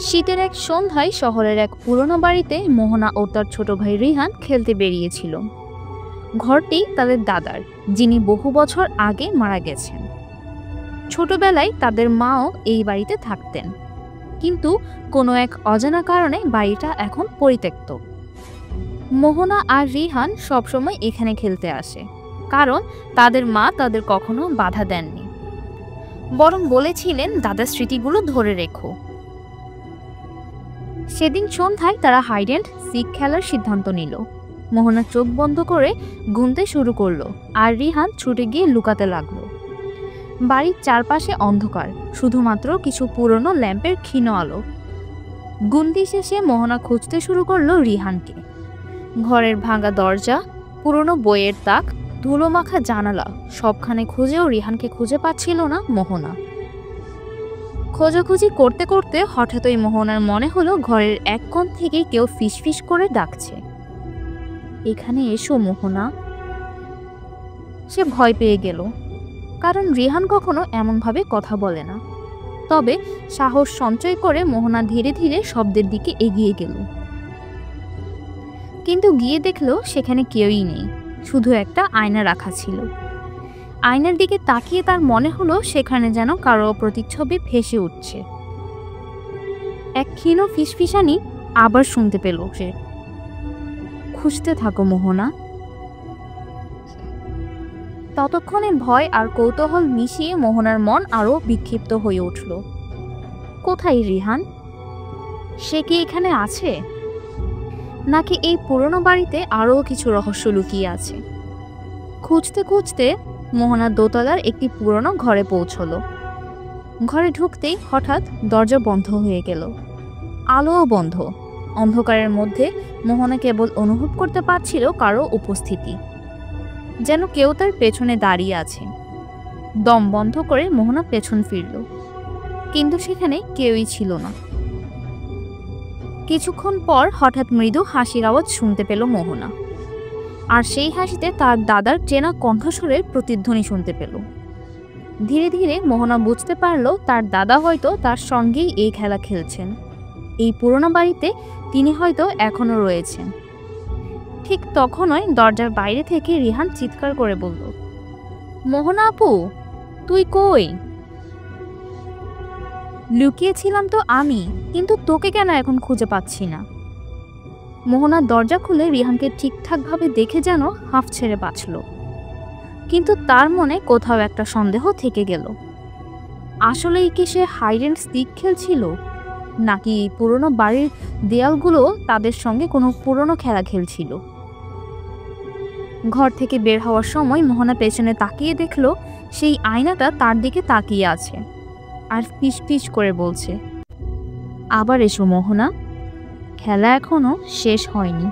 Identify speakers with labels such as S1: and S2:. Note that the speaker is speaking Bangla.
S1: শীতের এক সন্ধ্যায় শহরের এক পুরনো বাড়িতে মোহনা ও তার ছোট ভাই রিহান খেলতে বেরিয়েছিল। ঘরটি তাদের দাদার, যিনি বহু বছর আগে মারা গেছেন। ছোটবেলায় তাদের মাও এই বাড়িতে থাকতেন, কিন্তু কোনো এক অজানা কারণে বাড়িটা এখন পরিত্যক্ত। মোহনা আর রিহান সবসময় এখানে খেলতে আসে, কারণ তাদের মা তাদের কখনো বাধা দেননি, বরং বলেছিলেন দাদার স্মৃতিগুলো ধরে রেখো। সেদিন সন্ধ্যায় তারা হাইড অ্যান্ড সিক খেলার সিদ্ধান্ত নিল। মোহনা চোখ বন্ধ করে গুনতে শুরু করলো, আর রিহান ছুটে গিয়ে লুকাতে লাগলো। বাড়ির চারপাশে অন্ধকার, শুধুমাত্র কিছু পুরনো ল্যাম্পের ক্ষীণ আলো। গুনতি শেষে মোহনা খুঁজতে শুরু করলো রিহানকে। ঘরের ভাঙা দরজা, পুরনো বইয়ের তাক, ধুলো মাখা জানালা, সবখানে খুঁজেও রিহানকে খুঁজে পাচ্ছিল না মোহনা। খোঁজাখুঁজি করতে করতে হঠাৎই মোহনার মনে হলো ঘরের এক কোণ থেকে কেউ ফিসফিস করে ডাকছে, এখানে এসো মোহনা। সে ভয় পেয়ে গেল, কারণ রিহান কখনো এমনভাবে কথা বলে না। তবে সাহস সঞ্চয় করে মোহনা ধীরে ধীরে শব্দের দিকে এগিয়ে গেল। কিন্তু গিয়ে দেখলো সেখানে কেউই নেই, শুধু একটা আয়না রাখা ছিল। আয়নার দিকে তাকিয়ে তার মনে হলো সেখানে যেন কারো প্রতিচ্ছবি ভেসে উঠছে। এক ক্ষীণ ফিসফিসানি আবার শুনতে পেল সে, খুঁজতে থাকো মোহনা। ততক্ষণে ভয় আর কৌতূহল মিশিয়ে মোহনার মন আরো বিক্ষিপ্ত হয়ে উঠল। কোথায় রিহান? সে কি এখানে আছে, নাকি এই পুরনো বাড়িতে আরও কিছু রহস্য লুকিয়ে আছে? খুঁজতে খুঁজতে মোহনা দোতলার একটি পুরনো ঘরে পৌঁছলো। ঘরে ঢুকতেই হঠাৎ দরজা বন্ধ হয়ে গেল, আলোও বন্ধ। অন্ধকারের মধ্যে মোহনা কেবল অনুভব করতে পারছিল কারো উপস্থিতি, যেন কেউ তার পেছনে দাঁড়িয়ে আছে। দম বন্ধ করে মোহনা পেছন ফিরল, কিন্তু সেখানে কেউই ছিল না। কিছুক্ষণ পর হঠাৎ মৃদু হাসির আওয়াজ শুনতে পেল মোহনা, আর সেই হাসিতে তার দাদার চেনা কণ্ঠস্বরের প্রতিধ্বনি শুনতে পেল। ধীরে ধীরে মোহনা বুঝতে পারল তার দাদা হয়তো তার সঙ্গেই এই খেলা খেলছেন। এই পুরনো বাড়িতে তিনি হয়তো এখনো রয়েছেন। ঠিক তখনই দরজার বাইরে থেকে রিহান চিৎকার করে বলল, মোহনা আপু, তুই কই? লুকিয়েছিলাম তো আমি, কিন্তু তোকে কেন এখন খুঁজে পাচ্ছি না? মোহনা দরজা খুলে রিহানকে ঠিকঠাকভাবে দেখে যেন হাঁফ ছেড়ে বাঁচল, কিন্তু তার মনে কোথাও একটা সন্দেহ থেকে গেল। আসলেই কি সে হাইড অ্যান্ড সিক খেলছিল, নাকি পুরনো বাড়ির দেয়ালগুলো তাদের সঙ্গে কোনো পুরনো খেলা খেলছিল? ঘর থেকে বের হওয়ার সময় মোহনা পেছনে তাকিয়ে দেখল সেই আয়নাটা তার দিকে তাকিয়ে আছে, আর ফিস ফিস করে বলছে, আবার এসো মোহনা, খেলা এখনো শেষ হয়নি।